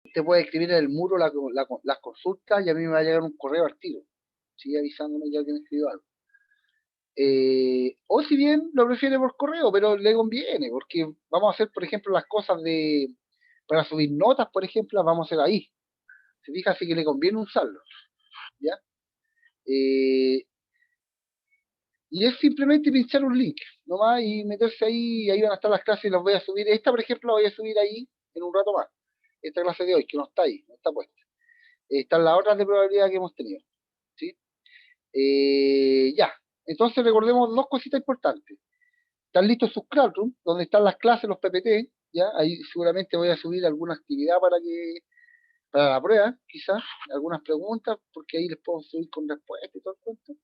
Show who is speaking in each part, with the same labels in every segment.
Speaker 1: Usted puede escribir en el muro las consultas y a mí me va a llegar un correo al tiro, ¿sí? Avisándome que alguien escribió algo. O si bien lo prefiere por correo, pero le conviene, porque vamos a hacer, por ejemplo, las cosas para subir notas, por ejemplo, las vamos a hacer ahí. Se fija, así que le conviene usarlo, ¿ya? Y es simplemente pinchar un link, nomás, y meterse ahí, y ahí van a estar las clases y las voy a subir. Esta, por ejemplo, la voy a subir ahí en un rato más. Esta clase de hoy, que no está ahí, no está puesta. Están las otras de probabilidad que hemos tenido, ¿sí? Ya, entonces recordemos dos cositas importantes. Están listos sus Classroom, donde están las clases, los PPT, ¿ya? Ahí seguramente voy a subir alguna actividad para la prueba, quizás, algunas preguntas, porque ahí les puedo subir con respuesta y todo el cuento.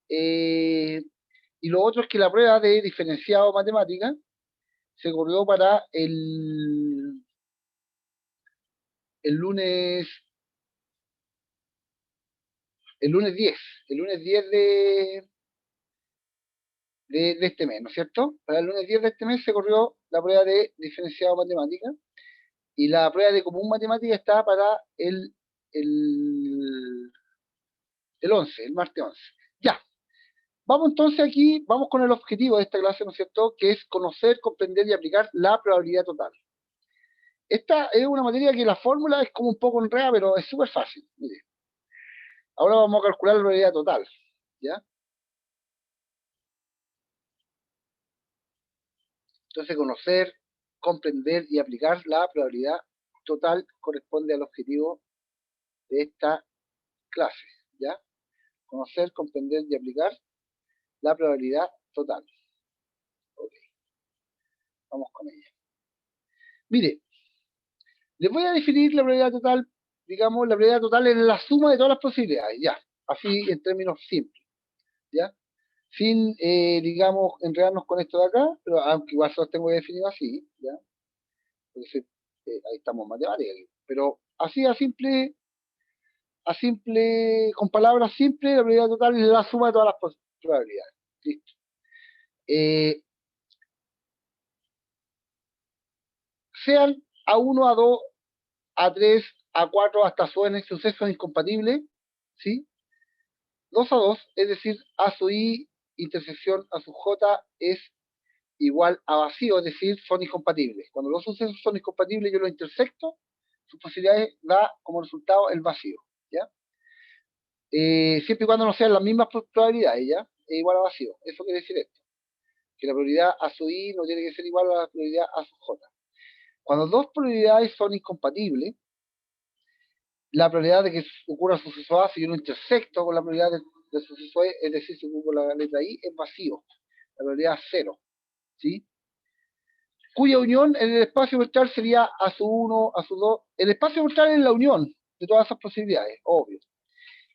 Speaker 1: Y lo otro es que la prueba de diferenciado matemática se corrió para el lunes, el lunes 10, el lunes 10 de este mes, ¿no es cierto? Para el lunes 10 de este mes se corrió la prueba de diferenciado matemática y la prueba de común matemática está para el, el 11, el martes 11. Ya, vamos entonces aquí, vamos con el objetivo de esta clase, ¿no es cierto? Que es conocer, comprender y aplicar la probabilidad total. Esta es una materia que la fórmula es como un poco enredada, pero es súper fácil. Mire. Ahora vamos a calcular la probabilidad total, ¿ya? Entonces, conocer, comprender y aplicar la probabilidad total corresponde al objetivo de esta clase, ¿ya? Conocer, comprender y aplicar la probabilidad total. Ok, vamos con ella. Mire, les voy a definir la probabilidad total, digamos, la probabilidad total es la suma de todas las posibilidades, ya, así en términos simples, ¿ya? Sin, digamos, enredarnos con esto de acá, pero aunque igual se los tengo que definir así, ¿ya? Porque ahí estamos en matemáticas, pero así a simple, con palabras simples, la probabilidad total es la suma de todas las probabilidades. Listo. Eh, Sean A1, A2, A3, A4, hasta suenen sucesos incompatibles, ¿sí? 2 a 2, es decir, A sub I intersección A sub J es igual a vacío, es decir, son incompatibles. Cuando los sucesos son incompatibles, yo los intersecto, sus posibilidades da como resultado el vacío, ¿ya? Siempre y cuando no sean las mismas probabilidades, ¿ya? Es igual a vacío. Eso quiere decir esto, que la probabilidad A sub I no tiene que ser igual a la probabilidad A sub J. Cuando dos probabilidades son incompatibles, la probabilidad de que ocurra el suceso A si yo lo intersecto con la probabilidad del suceso E, es decir, si ocupo la letra I, es vacío. La probabilidad es 0, ¿sí? Cuya unión en el espacio vectorial sería A sub 1, A sub 2. El espacio vectorial es la unión de todas esas posibilidades, obvio.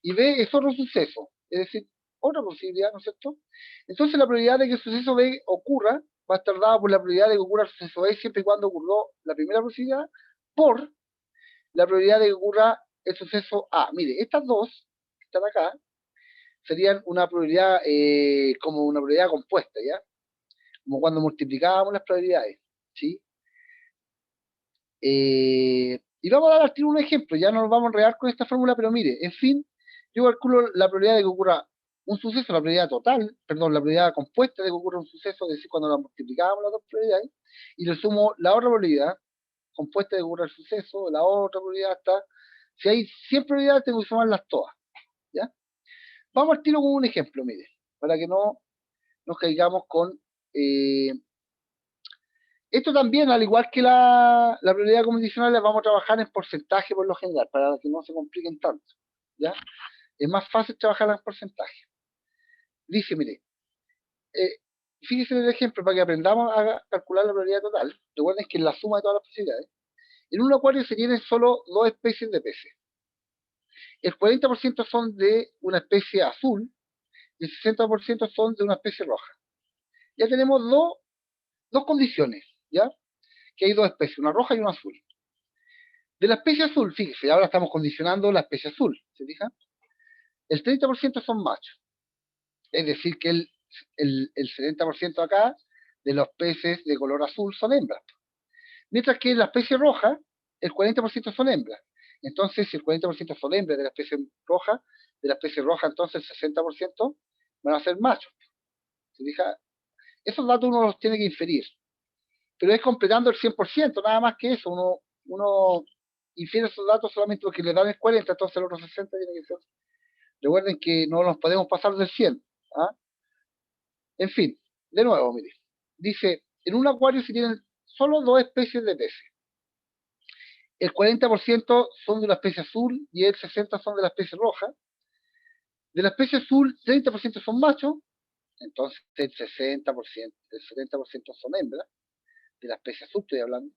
Speaker 1: Y B es otro suceso, es decir, otra posibilidad, ¿no es cierto? Entonces la probabilidad de que el suceso B ocurra va a estar dada por la probabilidad de que ocurra el suceso B siempre y cuando ocurrió la primera posibilidad por la probabilidad de que ocurra el suceso A. Mire, estas dos que están acá serían una probabilidad como una probabilidad compuesta, ¿ya? Como cuando multiplicábamos las probabilidades, ¿sí? Y vamos a dar al tiro un ejemplo, ya no nos vamos a enredar con esta fórmula, pero mire, en fin, yo calculo la probabilidad de que ocurra un suceso, la probabilidad total, perdón, la probabilidad compuesta de que ocurra un suceso, es decir, cuando la multiplicábamos las dos probabilidades, y le sumo la otra probabilidad compuesta de que ocurra el suceso, la otra probabilidad está, si hay 100 probabilidades, tengo que sumarlas todas, ¿ya? Vamos al tiro con un ejemplo, mire, para que no nos caigamos con... esto también, al igual que la probabilidad condicional, vamos a trabajar en porcentaje por lo general, para que no se compliquen tanto, ¿ya? Es más fácil trabajar en porcentaje. Dice, mire, eh, fíjense en el ejemplo, para que aprendamos a calcular la probabilidad total, recuerden que es la suma de todas las posibilidades. En un acuario se tienen solo dos especies de peces. El 40% son de una especie azul y el 60% son de una especie roja. Ya tenemos dos condiciones, ¿ya? Que hay dos especies, una roja y una azul. De la especie azul, fíjese, ahora estamos condicionando la especie azul, ¿se fija? El 30% son machos, es decir, que el 70% acá de los peces de color azul son hembras. Mientras que la especie roja el 40% son hembras. Entonces, si el 40% son hembras de la especie roja, entonces el 60% van a ser machos. ¿Se fija? Esos datos uno los tiene que inferir. Pero es completando el 100%, nada más que eso. Uno infiere esos datos solamente porque le dan el 40, entonces el otro 60 tiene que ser. Recuerden que no nos podemos pasar del 100. ¿Ah? En fin, de nuevo, mire. Dice, en un acuario se tienen solo 2 especies de peces. El 40% son de la especie azul y el 60% son de la especie roja. De la especie azul, 30% son machos, entonces el 60%, el 70% son hembras. De la especie azul estoy hablando.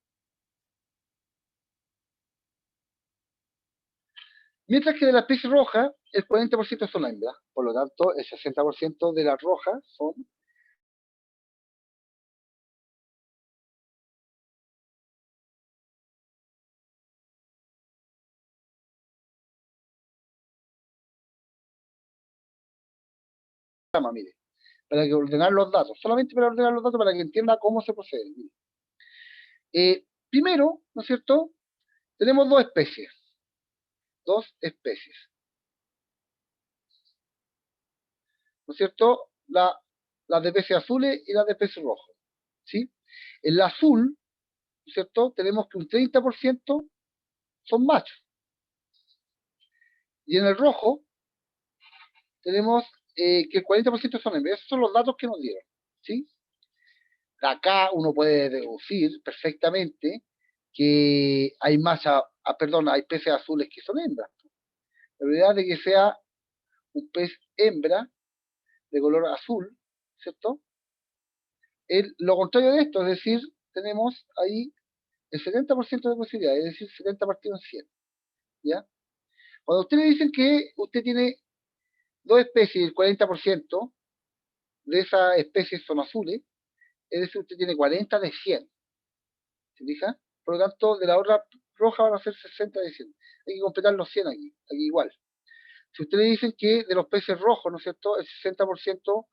Speaker 1: Mientras que de la especie roja, el 40% son hembras. Por lo tanto, el 60% de las rojas son mire, para que ordenar los datos, solamente para ordenar los datos para que entienda cómo se procede. Primero, ¿no es cierto? Tenemos dos especies. ¿No es cierto? Las de peces azules y las de peces rojos. ¿Sí? En la azul, ¿no es cierto? Tenemos que un 30% son machos. Y en el rojo, tenemos que el 40% son hembras. Esos son los datos que nos dieron. ¿Sí? Acá uno puede deducir perfectamente que hay hay peces azules que son hembras. La probabilidad de que sea un pez hembra de color azul, ¿cierto? Lo contrario de esto, es decir, tenemos ahí el 70% de posibilidades, es decir, 70 partido en 100, ¿ya? Cuando ustedes dicen que usted tiene dos especies y el 40% de esas especies son azules, es decir, usted tiene 40 de 100, ¿se fija? Por lo tanto, de la otra roja van a ser 60 de 100. Hay que completar los 100 aquí igual. Si ustedes dicen que de los peces rojos, ¿no es cierto?, el 60%,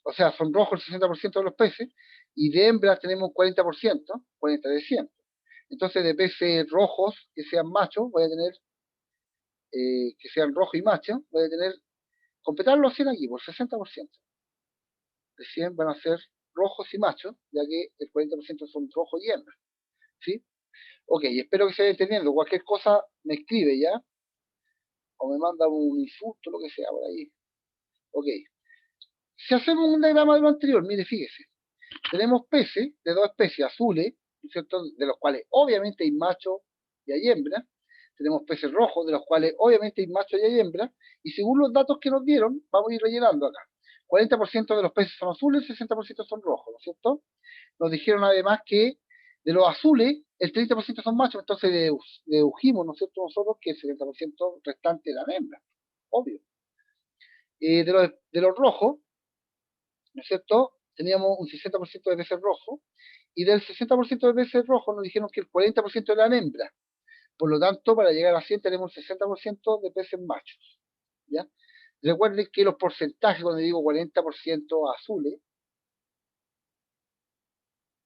Speaker 1: o sea, son rojos el 60% de los peces, y de hembras tenemos 40%, 40 de 100. Entonces, de peces rojos que sean machos, voy a tener, que sean rojos y machos, voy a tener, completar los 100 aquí por 60%. De 100 van a ser rojos y machos, ya que el 40% son rojos y hembras. ¿Sí? Ok, espero que se vaya entendiendo. Cualquier cosa me escribe ya, o me manda un insulto, lo que sea por ahí. Ok. Si hacemos un diagrama de lo anterior, mire, fíjese. Tenemos peces de dos especies azules, ¿no es cierto?, de los cuales obviamente hay macho y hay hembra. Tenemos peces rojos, de los cuales obviamente hay macho y hay hembra. Y según los datos que nos dieron, vamos a ir rellenando acá. 40% de los peces son azules, 60% son rojos, ¿no es cierto? Nos dijeron además que de los azules, el 30% son machos, entonces dedujimos, ¿no es cierto?, nosotros que el 70% restante eran hembras, obvio. De los rojos, ¿no es cierto?, teníamos un 60% de peces rojos, y del 60% de peces rojos nos dijeron que el 40% eran hembras. Por lo tanto, para llegar a 100 tenemos el 60% de peces machos. ¿Ya? Recuerden que los porcentajes, cuando digo 40% azules,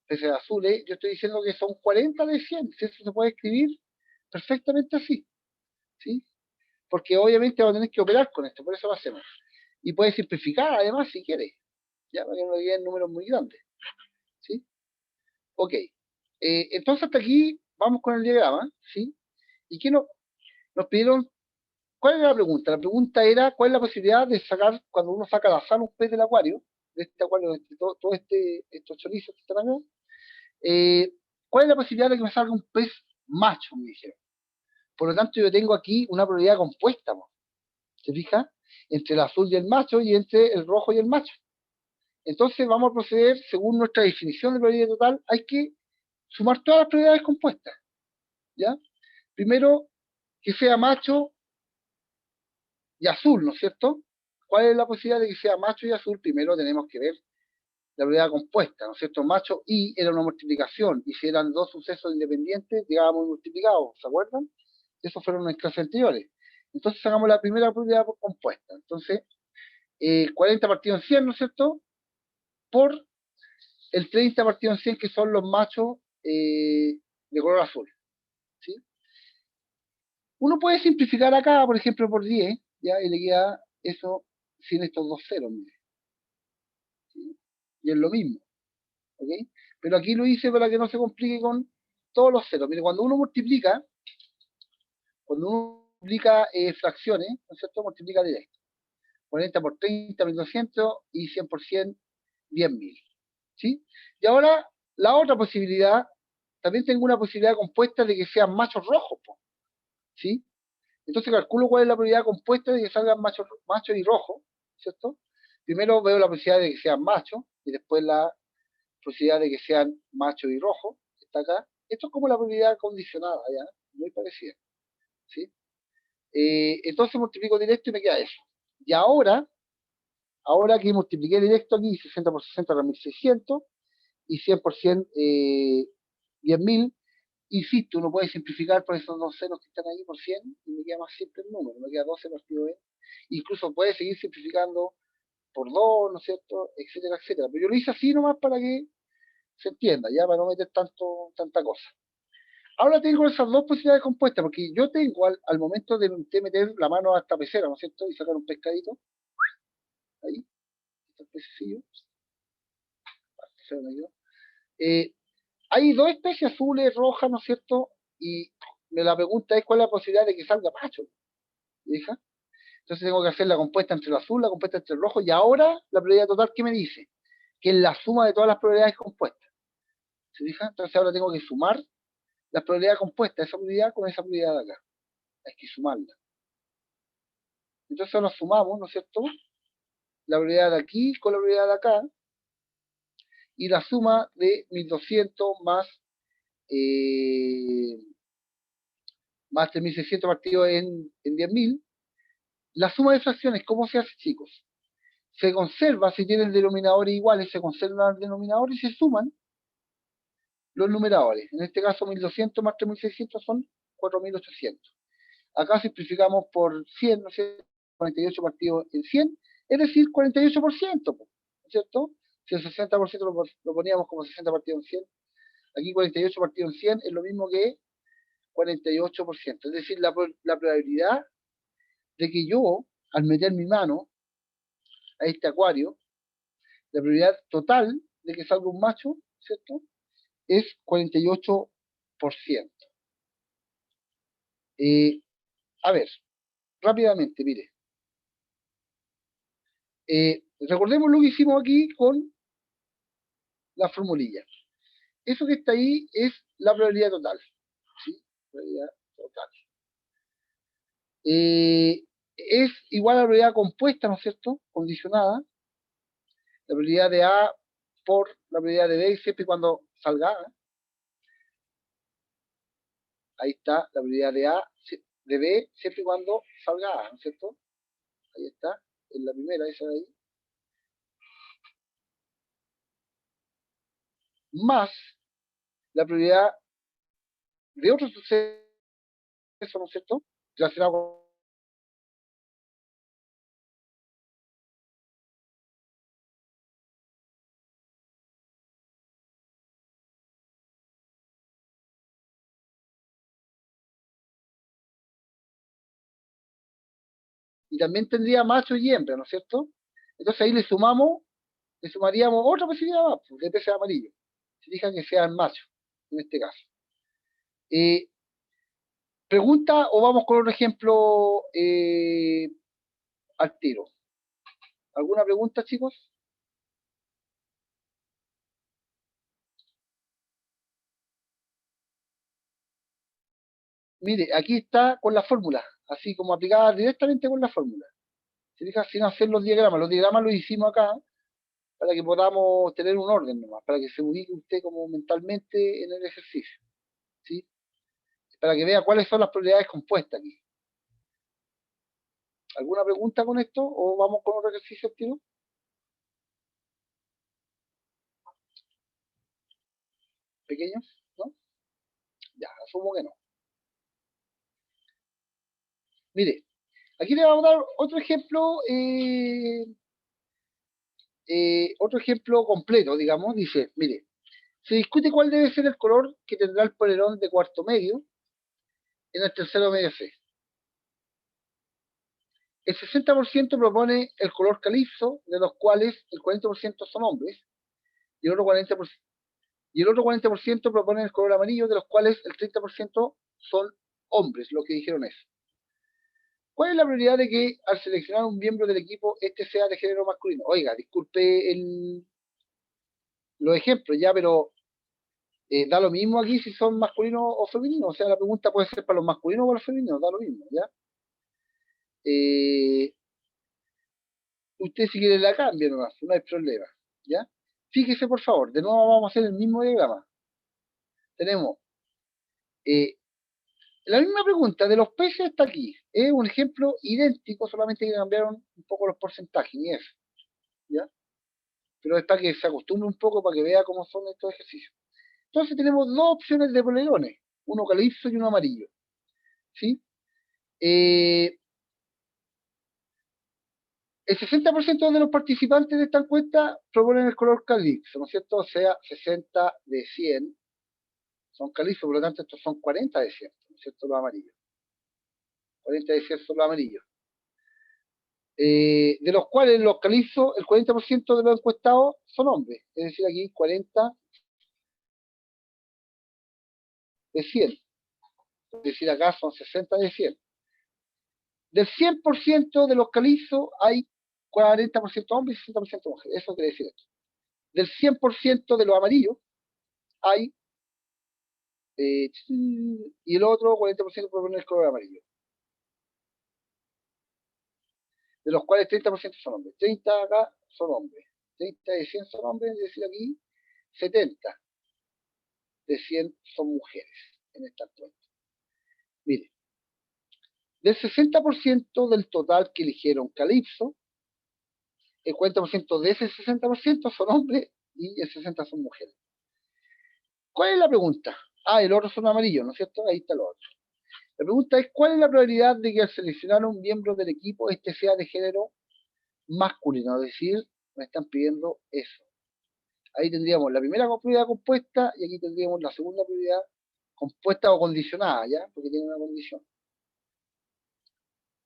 Speaker 1: peces azules, yo estoy diciendo que son 40 de 100. Si eso se puede escribir perfectamente así. ¿Sí? Porque obviamente vamos a tener que operar con esto, por eso lo hacemos. Y puede simplificar además si quiere, ya para que no lleguen números muy grandes. ¿Sí? Ok. Entonces hasta aquí vamos con el diagrama, ¿sí? ¿Y qué nos pidieron? ¿Cuál era la pregunta? La pregunta era, ¿cuál es la posibilidad de sacar, cuando uno saca al azar un pez del acuario, de este acuario, de todo estos chorizos que están acá, ¿cuál es la posibilidad de que me salga un pez macho? Me dijeron. Por lo tanto, yo tengo aquí una probabilidad compuesta, ¿no? ¿Se fija? Entre el azul y el macho y entre el rojo y el macho. Entonces vamos a proceder, según nuestra definición de probabilidad total, hay que sumar todas las probabilidades compuestas. ¿Ya? Primero, que sea macho y azul, ¿no es cierto? ¿Cuál es la posibilidad de que sea macho y azul? Primero tenemos que ver la probabilidad compuesta, ¿no es cierto? Macho y era una multiplicación, y si eran dos sucesos independientes, llegábamos multiplicados, ¿se acuerdan? Esos fueron en clases anteriores. Entonces sacamos la primera probabilidad compuesta. Entonces, 40 partido en 100, ¿no es cierto? Por el 30 partido en 100, que son los machos de color azul, ¿sí? Uno puede simplificar acá, por ejemplo, por 10, ¿ya? Y le queda eso sin estos dos ceros, mire, ¿sí? Y es lo mismo, ¿ok? Pero aquí lo hice para que no se complique con todos los ceros. Mire, cuando uno multiplica fracciones, ¿no es cierto? Multiplica directo. 40 por 30, 1200 y 100%, 10.000. ¿Sí? Y ahora, la otra posibilidad, también tengo una posibilidad compuesta de que sean machos rojos, ¿sí? Entonces calculo cuál es la probabilidad compuesta de que salgan machos y rojos, ¿cierto? Primero veo la posibilidad de que sean machos y después la posibilidad de que sean machos y rojos, está acá. Esto es como la probabilidad condicionada, ¿ya? Muy parecida, ¿sí? Entonces multiplico directo y me queda eso. Y ahora que multipliqué directo aquí, 60 por 60 da 1600 y 100% 10.000, insisto, uno puede simplificar por esos dos ceros que están ahí por 100 y me queda más simple el número, me queda 12 partido B. Incluso puede seguir simplificando por 2, ¿no es cierto? Etcétera, etcétera. Pero yo lo hice así nomás para que se entienda, ya para no meter tanta cosa. Ahora tengo esas dos posibilidades compuestas, porque yo tengo al momento de meter la mano a esta pecera, ¿no es cierto? Y sacar un pescadito, ahí, está el pececillo, eh, hay dos especies azules, rojas, ¿no es cierto? Y la pregunta es cuál es la posibilidad de que salga macho, ¿hija? Entonces tengo que hacer la compuesta entre el azul, la compuesta entre el rojo, y ahora la probabilidad total, ¿qué me dice? Que es la suma de todas las probabilidades compuestas. ¿Se fija? Entonces ahora tengo que sumar las probabilidades compuestas, esa probabilidad con esa probabilidad de acá. Hay que sumarla. Entonces ahora sumamos, ¿no es cierto? La probabilidad de aquí con la probabilidad de acá, y la suma de 1200 eh, más 3600 partido en 10.000. La suma de fracciones, ¿cómo se hace, chicos? Se conserva, si tienen denominadores iguales, se conservan los denominadores y se suman los numeradores. En este caso, 1200 más 3600 son 4800. Acá simplificamos por 100, ¿no es cierto? 48 partido en 100, es decir, 48%, ¿no es cierto? Si el 60% lo poníamos como 60 partido en 100, aquí 48 partido en 100 es lo mismo que 48%. Es decir, la probabilidad de que yo, al meter mi mano a este acuario, la probabilidad total de que salga un macho, ¿cierto? Es 48%. A ver, rápidamente, mire. Recordemos lo que hicimos aquí con la formulilla. Eso que está ahí es la probabilidad total. ¿Sí? Probabilidad total. Es igual a la probabilidad compuesta, ¿no es cierto? Condicionada. La probabilidad de A por la probabilidad de B siempre y cuando salga A. Ahí está la probabilidad de A, de B, siempre y cuando salga A, ¿no es cierto? Ahí está, en la primera, esa de ahí. Más la probabilidad de otro suceso, ¿no es cierto? Relacionado con... Y también tendría macho y hembra, ¿no es cierto? Entonces ahí le sumaríamos otra posibilidad más, pues, de peces amarillo. Se fijan que sean machos, en este caso. Eh, Pregunta o vamos con otro ejemplo al tiro. ¿Alguna pregunta, chicos? Mire, aquí está con la fórmula, así como aplicada directamente con la fórmula. Se fija, sin hacer los diagramas. Los diagramas los hicimos acá para que podamos tener un orden nomás, para que se ubique usted como mentalmente en el ejercicio, ¿sí? Para que vea cuáles son las probabilidades compuestas aquí. ¿Alguna pregunta con esto o vamos con otro ejercicio, tío? ¿Pequeños? ¿No? Ya, asumo que no. Mire, aquí le vamos a dar otro ejemplo completo, digamos. Dice, mire, Se discute cuál debe ser el color que tendrá el polerón de cuarto medio en el tercero medio C. El 60% propone el color calipso, de los cuales el 40% son hombres, y el otro 40%, y el otro 40% propone el color amarillo, de los cuales el 30% son hombres, lo que dijeron es. ¿Cuál es la prioridad de que al seleccionar un miembro del equipo este sea de género masculino? Oiga, disculpe los ejemplos ya, pero da lo mismo aquí si son masculinos o femeninos. O sea, la pregunta puede ser para los masculinos o para los femeninos, da lo mismo, ¿ya? Usted si quiere la cambia nomás, no hay problema, ¿ya? Fíjese por favor, de nuevo vamos a hacer el mismo diagrama. Tenemos eh, la misma pregunta de los peces está aquí. Es un ejemplo idéntico, solamente que cambiaron un poco los porcentajes, y eso, ¿ya? Pero es para que se acostumbre un poco, para que vea cómo son estos ejercicios. Entonces tenemos dos opciones de polerones, uno calipso y uno amarillo, ¿sí? El 60% de los participantes de esta encuesta proponen el color calipso, ¿no es cierto? O sea, 60 de 100 son calipso, por lo tanto estos son 40 de 100, ¿no es cierto? Los amarillos. 40 de 100 son los amarillos. De los cuales los calipsos, el 40% de los encuestados son hombres, es decir, aquí 40 de 100, es decir, acá son 60 de 100. Del 100% de los calipsos hay 40% hombres y 60% mujeres, eso quiere decir esto. Del 100% de los amarillos hay y el otro 40% propone el color amarillo, de los cuales 30% son hombres. 30 acá son hombres, 30 de 100 son hombres, es decir, aquí 70 de 100 son mujeres en esta encuesta. Mire, del 60% del total que eligieron calipso, el 40% de ese 60% son hombres y el 60% son mujeres. ¿Cuál es la pregunta? Ah, el otro son amarillos, ¿no es cierto? Ahí está el otro. La pregunta es, ¿cuál es la probabilidad de que al seleccionar un miembro del equipo, este sea de género masculino? Es decir, me están pidiendo eso. Ahí tendríamos la primera probabilidad compuesta y aquí tendríamos la segunda probabilidad compuesta o condicionada, ¿ya? Porque tiene una condición.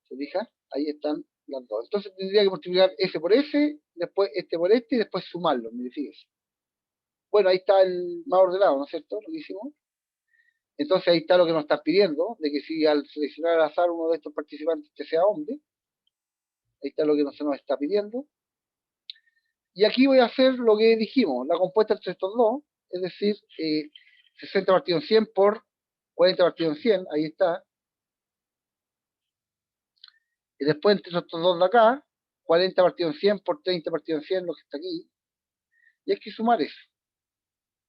Speaker 1: ¿Se fija? Ahí están las dos. Entonces tendría que multiplicar S por S, después este por este y después sumarlo, mire, fíjese. Bueno, ahí está el más ordenado, ¿no es cierto? Lo que hicimos. Entonces ahí está lo que nos están pidiendo, de que si al seleccionar al azar uno de estos participantes que sea hombre, ahí está lo que se nos está pidiendo. Y aquí voy a hacer lo que dijimos, la compuesta entre estos dos, es decir, 60 partido en 100 por 40 partido en 100, ahí está. Y después entre estos dos de acá, 40 partido en 100 por 30 partido en 100, lo que está aquí. Y hay que sumar eso.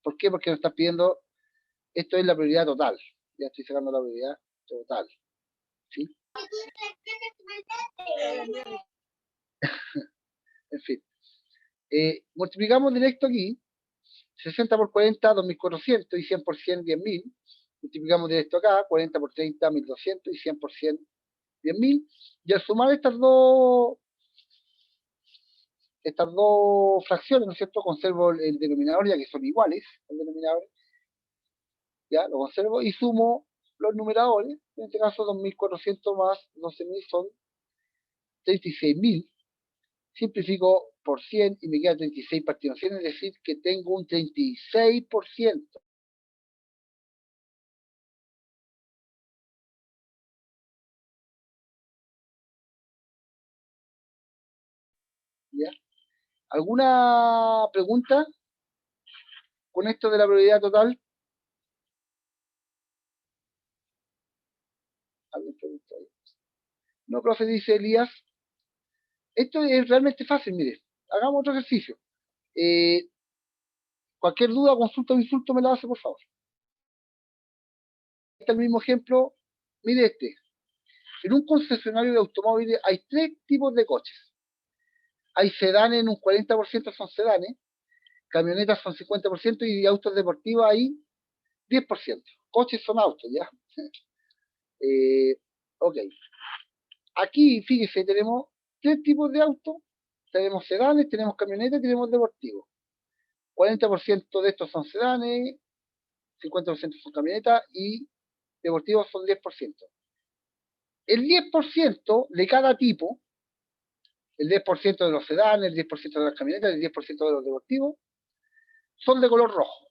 Speaker 1: ¿Por qué? Porque nos están pidiendo, esto es la prioridad total. Ya estoy sacando la prioridad total. ¿Sí? En fin. Multiplicamos directo aquí, 60 por 40, 2400 y 100 por 100, 10.000. Multiplicamos directo acá, 40 por 30, 1200 y 100 por 100, 10.000. Y al sumar estas dos fracciones, ¿no es cierto? Conservo el denominador, ya que son iguales, el denominador, ya lo conservo y sumo los numeradores. En este caso, 2.400 más 12.000 son 36.000. Simplifico por 100 y me queda 36 partido en 100, es decir, que tengo un 36%. ¿Ya? ¿Alguna pregunta con esto de la probabilidad total? ¿Alguien pregunta ahí? No, profe, dice Elías. Esto es realmente fácil, mire. Hagamos otro ejercicio. Cualquier duda, consulta o insulto me la hace, por favor. Este es el mismo ejemplo. Mire este. En un concesionario de automóviles hay tres tipos de coches. Hay sedanes, en un 40% son sedanes, camionetas son 50% y autos deportivos hay 10%. Coches son autos, ¿ya? Ok. Aquí, fíjese, tenemos tres tipos de autos. Tenemos sedanes, tenemos camionetas y tenemos deportivos. 40% de estos son sedanes, 50% son camionetas y deportivos son 10%. El 10% de cada tipo, el 10% de los sedanes, el 10% de las camionetas, el 10% de los deportivos, son de color rojo.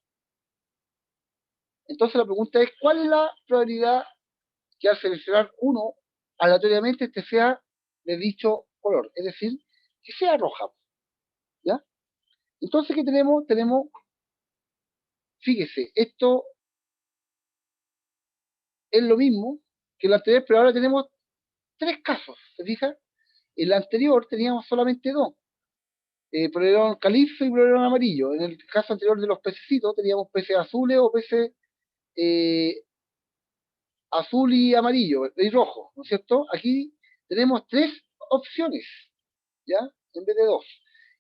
Speaker 1: Entonces la pregunta es, ¿cuál es la probabilidad que al seleccionar uno, aleatoriamente este sea de dicho color? Es decir, que sea roja. ¿Ya? Entonces, ¿qué tenemos? Tenemos, fíjese, esto es lo mismo que el anterior, pero ahora tenemos 3 casos, ¿se fija? En la anterior teníamos solamente 2, prolerón calizo y prolerón amarillo. En el caso anterior de los pececitos teníamos peces azules o peces azul y amarillo y rojo, ¿no es cierto? Aquí tenemos 3 opciones, ¿ya? En vez de 2.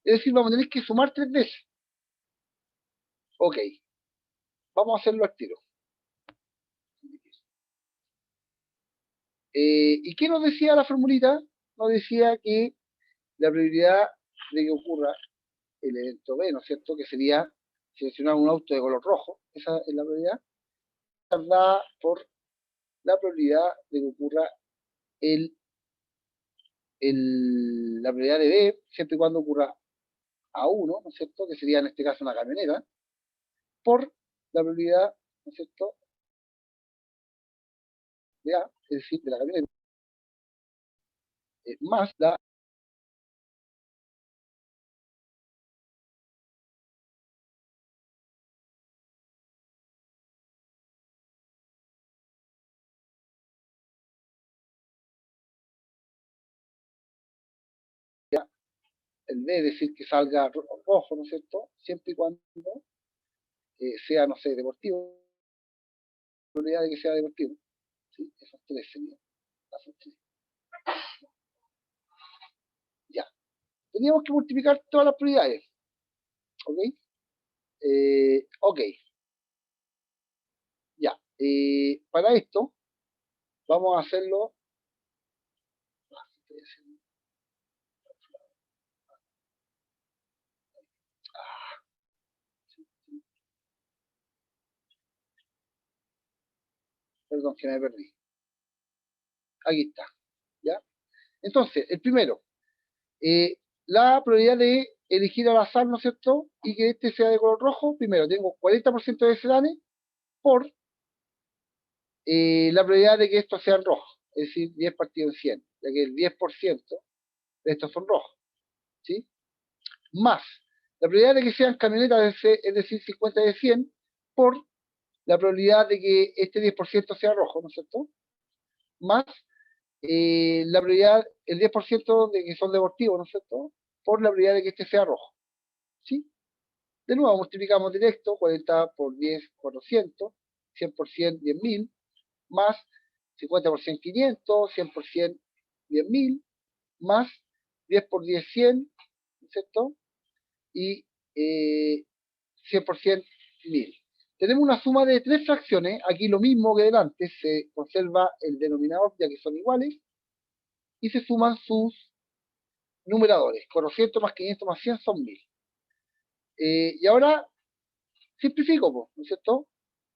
Speaker 1: Es decir, vamos a tener que sumar 3 veces. Ok, vamos a hacerlo al tiro. ¿Y qué nos decía la formulita? Nos decía que la probabilidad de que ocurra el evento B, ¿no es cierto? Que sería seleccionar un auto de color rojo, esa es la probabilidad, dada por la probabilidad de que ocurra la probabilidad de B, siempre y cuando ocurra a 1, ¿no es cierto? Que sería en este caso una camioneta, por la probabilidad, ¿no es cierto?, de A, es decir, de la camioneta, más la el B, es decir, que salga rojo, ¿no es cierto? Siempre y cuando sea, no sé, deportivo, la probabilidad de que sea deportivo. ¿Sí? Esos 3 serían. Esos 3. Ya. Teníamos que multiplicar todas las probabilidades. ¿Ok? Ok. Ya. Para esto, vamos a hacerlo. Perdón, que me perdí. Aquí está. ¿Ya? Entonces, el primero, la probabilidad de elegir al azar, ¿no es cierto? Y que este sea de color rojo, primero tengo 40% de sedanes por la probabilidad de que estos sean rojos, es decir, 10 partido en 100, ya que el 10% de estos son rojos, ¿sí? Más la probabilidad de que sean camionetas, es decir, 50 de 100, por la probabilidad de que este 10% sea rojo, ¿no es cierto? Más la probabilidad, el 10% de que son deportivos, ¿no es cierto? Por la probabilidad de que este sea rojo, ¿sí? De nuevo, multiplicamos directo, 40 por 10, 400, 100%, 10.000, más 50% 500, 100% 10.000, más 10 por 10, 100, ¿cierto? Y 100% 1.000. Tenemos una suma de 3 fracciones, aquí lo mismo que delante, se conserva el denominador ya que son iguales, y se suman sus numeradores, 400 más 500 más 100 son 1.000. Y ahora simplifico, ¿no es cierto?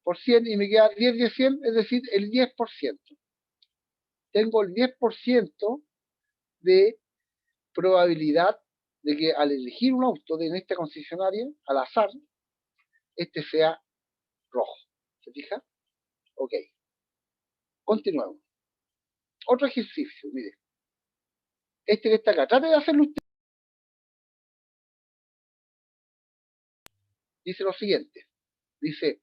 Speaker 1: Por 100 y me queda 10 de 100, es decir, el 10%. Tengo el 10% de probabilidad de que al elegir un auto en esta concesionaria, al azar, este sea rojo. ¿Se fija? Ok. Continuamos. Otro ejercicio, mire. Este que está acá. Trate de hacerlo usted. Dice lo siguiente. Dice,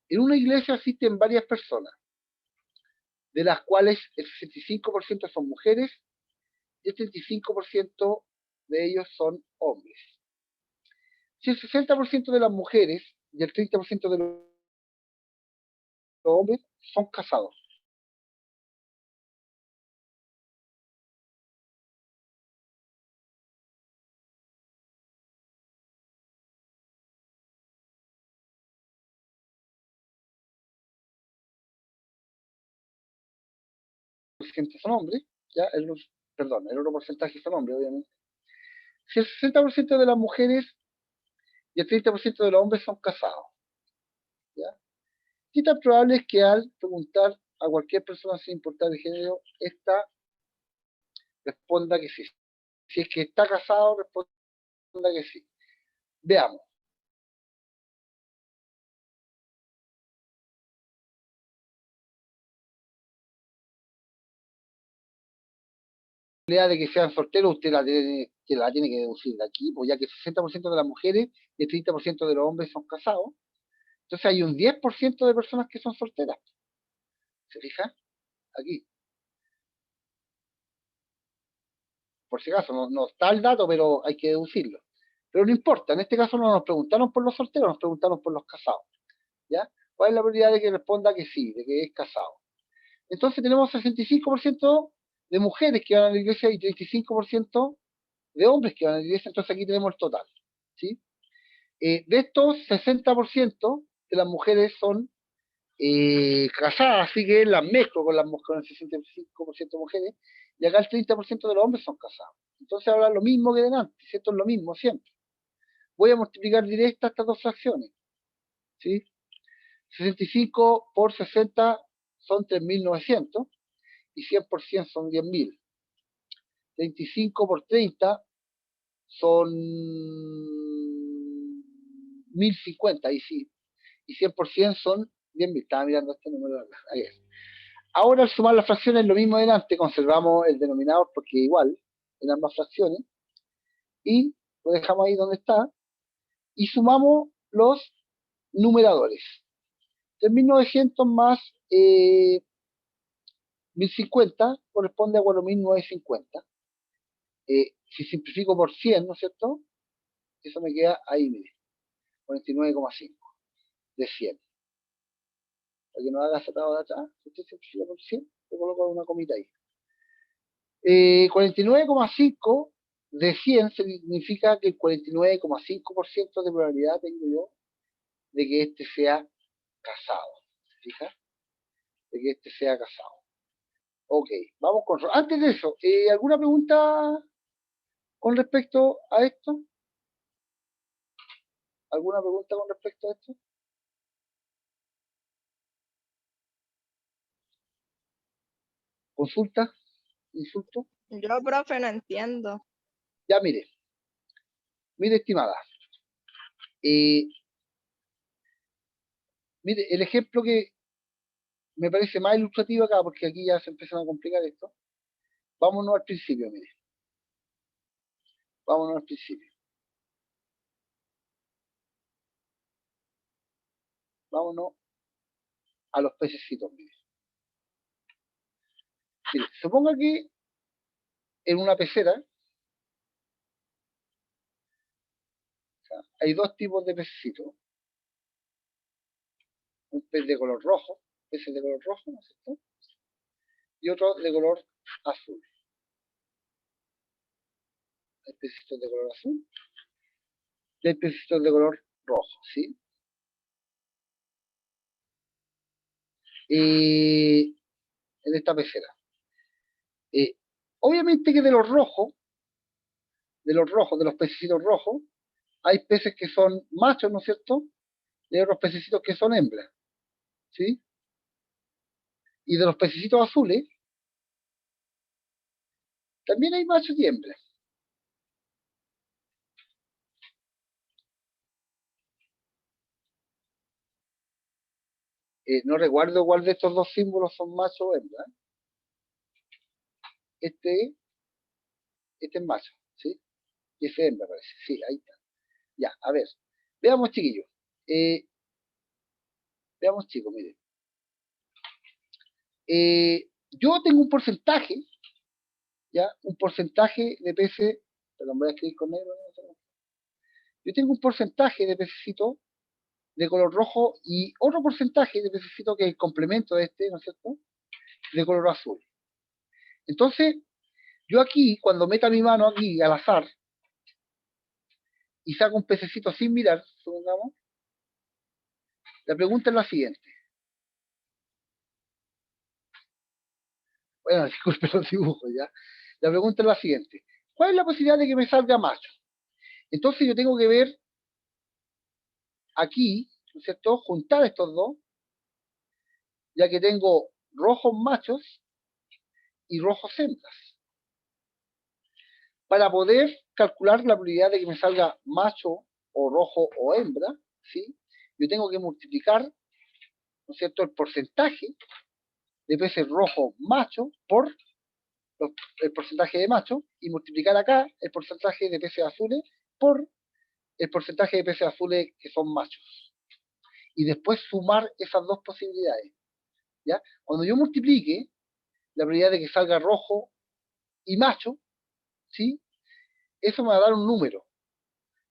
Speaker 1: en una iglesia asisten varias personas, de las cuales el 65% son mujeres y el 35% de ellos son hombres. Si el 60% de las mujeres y el 30% de los hombres son casados. El 60% son hombres, ya, perdón, el otro porcentaje son hombres, obviamente. Si el 60% de las mujeres y el 30% de los hombres son casados. ¿Ya? ¿Qué tan probable es que al preguntar a cualquier persona sin importar el género, esta responda que sí? Si es que está casado, responda que sí. Veamos. La idea de que sean solteros, usted la tiene que deducir de aquí, pues ya que el 60% de las mujeres y el 30% de los hombres son casados. Entonces hay un 10% de personas que son solteras. ¿Se fija? Aquí. Por si acaso, no está el dato, pero hay que deducirlo. Pero no importa, en este caso no nos preguntaron por los solteros, nos preguntaron por los casados. ¿Ya? ¿Cuál es la probabilidad de que responda que sí, de que es casado? Entonces tenemos 65% de mujeres que van a la iglesia y 35% de hombres que van a la iglesia, entonces aquí tenemos el total. ¿Sí? De estos, 60% de las mujeres son casadas, así que las mezclo con el 65% de mujeres, y acá el 30% de los hombres son casados. Entonces ahora lo mismo que delante, ¿cierto? Es lo mismo siempre. Voy a multiplicar directa estas dos fracciones, ¿sí? 65 por 60 son 3.900 y 100% son 10.000. 35 por 30 son 1.050, y sí, y 100% son 10.000. Estaba mirando este número de acá. Ahí es. Ahora al sumar las fracciones lo mismo delante, conservamos el denominador porque igual en ambas fracciones, y lo dejamos ahí donde está, y sumamos los numeradores. 3.900 más 1.050 corresponde a 4.950. Si simplifico por 100, ¿no es cierto? Eso me queda ahí, mire, 49,5 de 100. Para que no haga sacado de atrás, si usted simplifica por 100, le coloco una comita ahí. 49,5 de 100 significa que el 49,5% de probabilidad tengo yo de que este sea casado. ¿Se fija? De que este sea casado. Ok, vamos con... Antes de eso, ¿alguna pregunta con respecto a esto? ¿Alguna pregunta con respecto a esto? ¿Consulta? ¿Insulto?
Speaker 2: Yo, profe, no entiendo.
Speaker 1: Ya, mire, estimada. Eh, mire, el ejemplo que me parece más ilustrativo acá, porque aquí ya se empiezan a complicar esto. Vámonos al principio, mire. Vámonos al principio. Vámonos a los pececitos, mire. Mire, suponga que en una pecera, o sea, hay dos tipos de pececitos. Un pez de color rojo, peces de color rojo, ¿no es cierto? Y otro de color azul. Hay pececitos de color azul y hay pececitos de color rojo, ¿sí? En esta pecera. Eh, obviamente que de los pececitos rojos, hay peces que son machos, ¿no es cierto? Y hay otros pececitos que son hembras, ¿sí? Y de los pececitos azules, también hay machos y hembras. No recuerdo cuál de estos dos símbolos son macho o hembra. Este, este es macho, ¿sí? Y ese es hembra, parece. Sí, ahí está. Ya, a ver. Veamos, chiquillos. Eh, veamos, chicos, miren. Yo tengo un porcentaje, ¿ya? Un porcentaje de peces, perdón, voy a escribir con negro. ¿No? Yo tengo un porcentaje de pececito de color rojo y otro porcentaje de pececito que es el complemento de este, ¿no es cierto? De color azul. Entonces, yo aquí, cuando meta mi mano aquí al azar y saco un pececito sin mirar, supongamos, la pregunta es la siguiente. Bueno, disculpe los dibujos, ¿ya? La pregunta es la siguiente. ¿Cuál es la posibilidad de que me salga macho? Entonces yo tengo que ver aquí, ¿no es cierto?, juntar estos dos, ya que tengo rojos machos y rojos hembras. Para poder calcular la probabilidad de que me salga macho o rojo o hembra, ¿sí? Yo tengo que multiplicar, ¿no es cierto?, el porcentaje de peces rojos machos por el porcentaje de machos y multiplicar acá el porcentaje de peces azules por el porcentaje de peces azules que son machos. Y después sumar esas dos posibilidades. ¿Ya? Cuando yo multiplique la probabilidad de que salga rojo y macho, ¿sí? Eso me va a dar un número.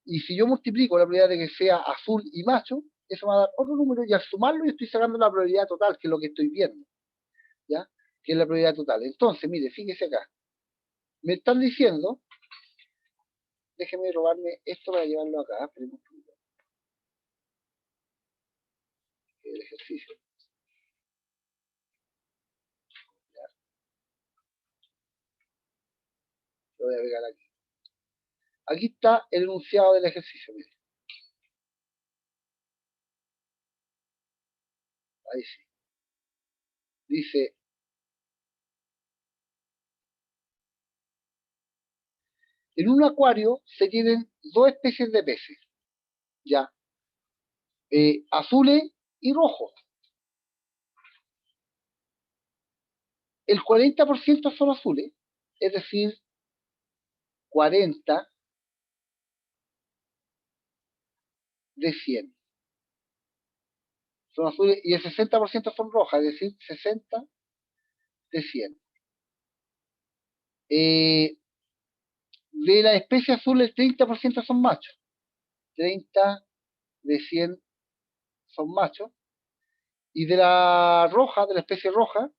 Speaker 1: Y si yo multiplico la probabilidad de que sea azul y macho, eso me va a dar otro número y al sumarlo yo estoy sacando la probabilidad total, que es lo que estoy viendo. ¿Ya? Que es la probabilidad total. Entonces, mire, fíjese acá. Me están diciendo, déjeme robarme esto para llevarlo acá, esperemos un poquito. El ejercicio. Ya, lo voy a pegar aquí. Aquí está el enunciado del ejercicio, mire. Ahí sí. Dice, en un acuario se tienen dos especies de peces, ya, azules y rojos. El 40% son azules, es decir, 40 de 100 son azules y el 60% son rojas, es decir, 60 de 100. De la especie azul, el 30% son machos. 30 de 100 son machos. Y de la roja, de la especie roja,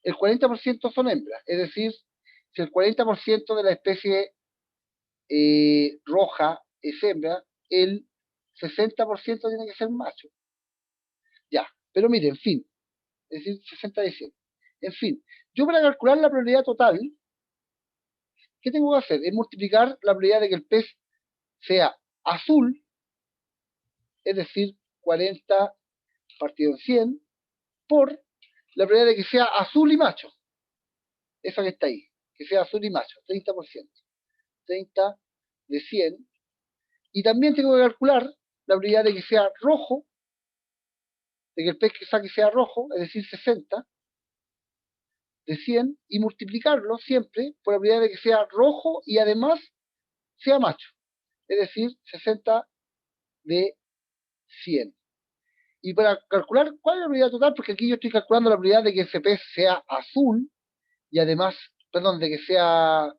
Speaker 1: el 40% son hembras. Es decir, si el 40% de la especie roja es hembra, el 60% tiene que ser macho. Ya, pero mire, en fin, es decir, 60 de 100. En fin, yo para calcular la probabilidad total, ¿qué tengo que hacer? Es multiplicar la probabilidad de que el pez sea azul, es decir, 40 partido en 100, por la probabilidad de que sea azul y macho. Esa que está ahí, que sea azul y macho, 30%. 30 de 100. Y también tengo que calcular la probabilidad de que sea rojo, de que el pez que saque sea rojo, es decir, 60 de 100, y multiplicarlo siempre por la probabilidad de que sea rojo y además sea macho, es decir, 60 de 100. Y para calcular cuál es la probabilidad total, porque aquí yo estoy calculando la probabilidad de que ese pez sea azul y además, perdón, de que sea,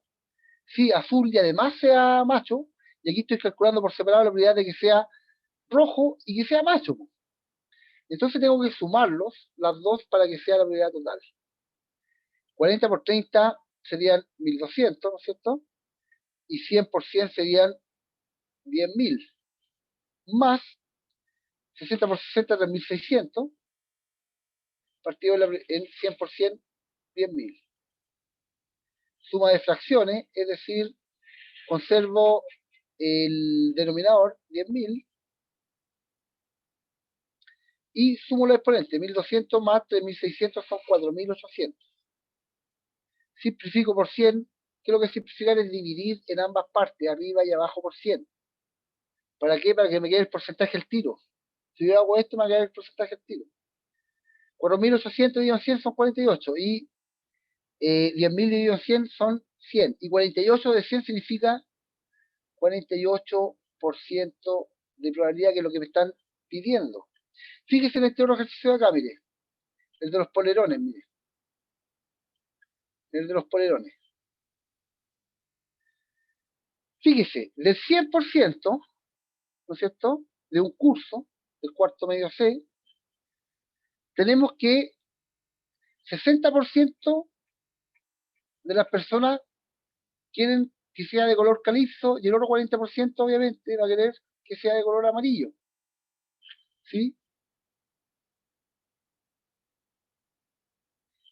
Speaker 1: sí, azul y además sea macho, y aquí estoy calculando por separado la probabilidad de que sea rojo y que sea macho. Entonces tengo que sumarlos, las dos, para que sea la probabilidad total. 40 por 30 serían 1200, ¿no es cierto? Y 100 por 100 serían 10.000. Más 60 por 60, 3600. Partido en 100 por 100, 10.000. Suma de fracciones, es decir, conservo el denominador, 10.000, y sumo los exponentes, 1200 más 3600 son 4800. Simplifico por 100, que lo que simplificar es dividir en ambas partes, arriba y abajo por 100. ¿Para qué? Para que me quede el porcentaje al tiro. Si yo hago esto, me va a quedar el porcentaje al tiro. 4800 dividido en 100 son 48, y 10.000 dividido en 100 son 100, y 48 de 100 significa 48% de probabilidad, que es lo que me están pidiendo. Fíjese en este otro ejercicio de acá, mire, el de los polerones, mire, el de los polerones. Fíjese, del 100%, ¿no es cierto?, de un curso, del cuarto medio C, tenemos que 60% de las personas quieren que sea de color calizo, y el otro 40% obviamente va a querer que sea de color amarillo. ¿Sí?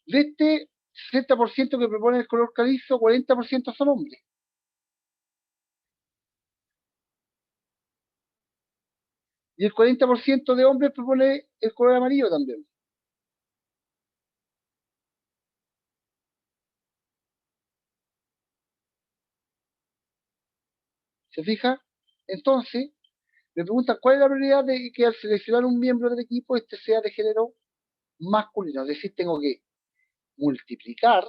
Speaker 1: De este 60% que propone el color calizo, 40% son hombres. Y el 40% de hombres propone el color amarillo también. ¿Se fija? Entonces, me preguntan cuál es la prioridad de que al seleccionar un miembro del equipo, este sea de género masculino. Es decir, tengo que multiplicar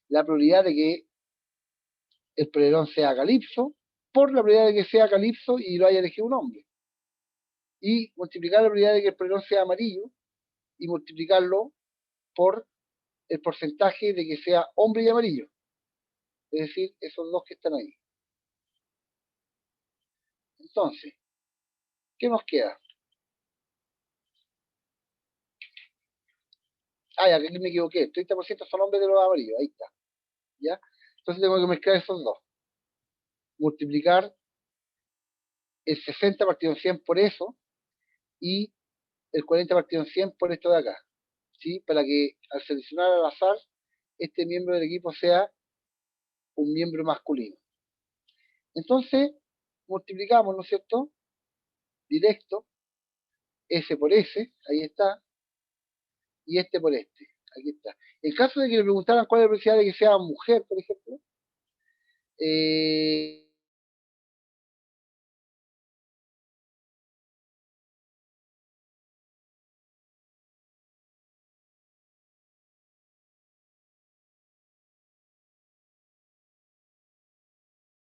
Speaker 1: la probabilidad de que el polerón sea calipso por la probabilidad de que sea calipso y lo haya elegido un hombre. Y multiplicar la probabilidad de que el polerón sea amarillo y multiplicarlo por el porcentaje de que sea hombre y amarillo. Es decir, esos dos que están ahí. Entonces, ¿qué nos queda? Ah, ya, aquí me equivoqué. 30% son hombres de los amarillos. Ahí está. ¿Ya? Entonces tengo que mezclar esos dos. Multiplicar el 60 partido en 100 por eso y el 40 partido en 100 por esto de acá. ¿Sí? Para que al seleccionar al azar, este miembro del equipo sea un miembro masculino. Entonces, multiplicamos, ¿no es cierto? Directo, S por S, ahí está, y este por este, aquí está. En caso de que le preguntaran cuál es la probabilidad de que sea mujer, por ejemplo, eh,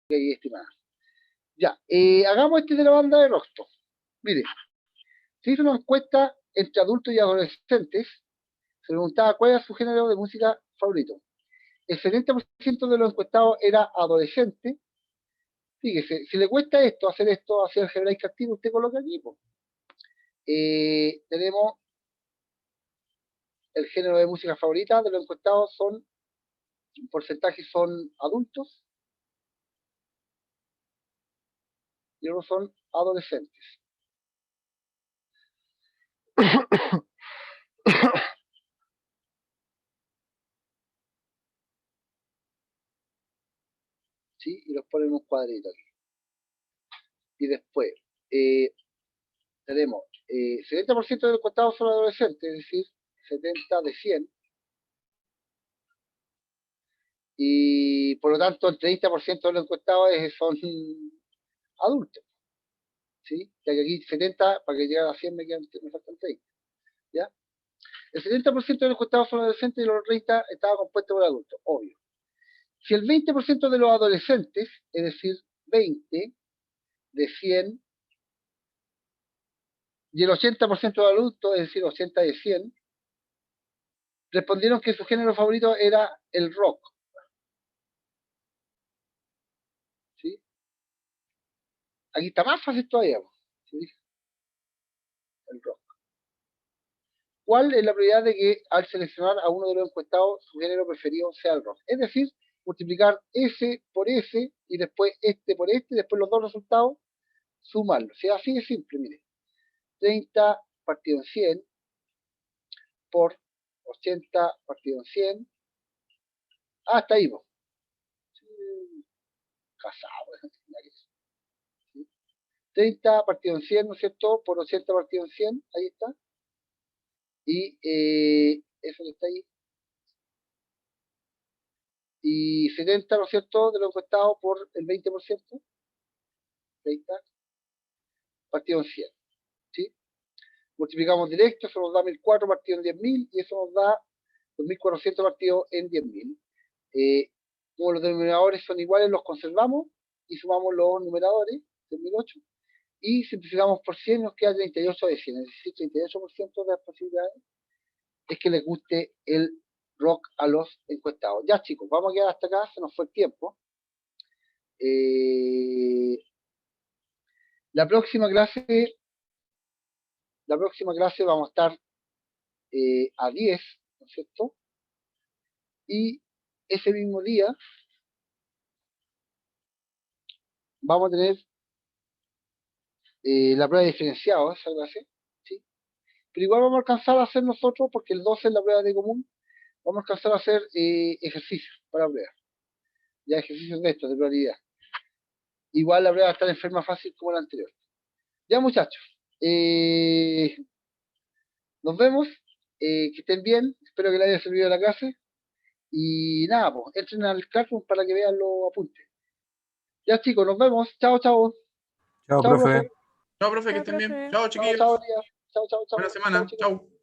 Speaker 1: estimada. Ya, hagamos este de la banda de Rosto. Mire, se hizo una encuesta entre adultos y adolescentes, se preguntaba cuál era su género de música favorito. El 70% de los encuestados era adolescente. Fíjese, si le cuesta esto, hacer el algebraic activo, usted coloca aquí. Tenemos el género de música favorita de los encuestados son, porcentajes son adultos y otros son adolescentes. ¿Sí? Y los ponen en un cuadrito aquí. Y después, eh, tenemos 70% de los encuestados son adolescentes, es decir, 70 de 100. Y por lo tanto, el 30% de los encuestados son adultos. ¿Sí? Ya que aquí 70, para que llegue a 100 me faltan 30. ¿Ya? El 70% de los encuestados son adolescentes y los 30 estaban compuestos por adultos, obvio. Si el 20% de los adolescentes, es decir, 20 de 100, y el 80% de adultos, es decir, 80 de 100, respondieron que su género favorito era el rock. ¿Sí? Aquí está más fácil todavía. ¿Sí? El rock. ¿Cuál es la probabilidad de que al seleccionar a uno de los encuestados su género preferido sea el rock? Es decir, multiplicar S por S y después este por este, y después los dos resultados, sumarlos. ¿Sí? Así de simple, mire. 30 partido en 100 por 80 partido en 100. Ah, está ahí, casado. 30 partido en 100, ¿no es cierto? Por 80 partido en 100, ahí está. Y eso que está ahí. Y 70, ¿no es cierto? De lo encuestado por el 20%. 30 partido en 100. ¿Sí? Multiplicamos directo, eso nos da 1004 partido en 10.000 y eso nos da 2400 partidos en 10.000. Como los denominadores son iguales, los conservamos y sumamos los numeradores del 1008 y simplificamos por 100, nos queda 38 de 100, es decir, 38% de las posibilidades es que les guste el rock a los encuestados. Ya, chicos, vamos a quedar hasta acá, se nos fue el tiempo. Eh, la próxima clase, vamos a estar a 10, ¿no es cierto? Y ese mismo día vamos a tener la prueba de diferenciado, esa clase, ¿sí? Pero igual vamos a alcanzar a hacer nosotros, porque el 12 es la prueba de común, vamos a alcanzar a hacer ejercicios para prueba. Ya ejercicios de estos, de probabilidad. Igual la prueba va a estar en forma fácil como la anterior. Ya, muchachos. Nos vemos. Que estén bien. Espero que les haya servido la clase. Y nada, pues, entren al Classroom para que vean los apuntes. Ya, chicos, nos vemos. Chao, chao.
Speaker 3: Chao,
Speaker 1: Chao,
Speaker 3: profe.
Speaker 1: profe.
Speaker 4: Chao, profe, que
Speaker 2: Chao,
Speaker 4: estén bien.
Speaker 2: profe.
Speaker 4: Chao,
Speaker 1: Chao,
Speaker 4: chiquillos.
Speaker 1: chao, Elías. Chao, chao, chao.
Speaker 4: Buena
Speaker 1: Chao,
Speaker 4: semana.
Speaker 1: chicos.
Speaker 4: Chao.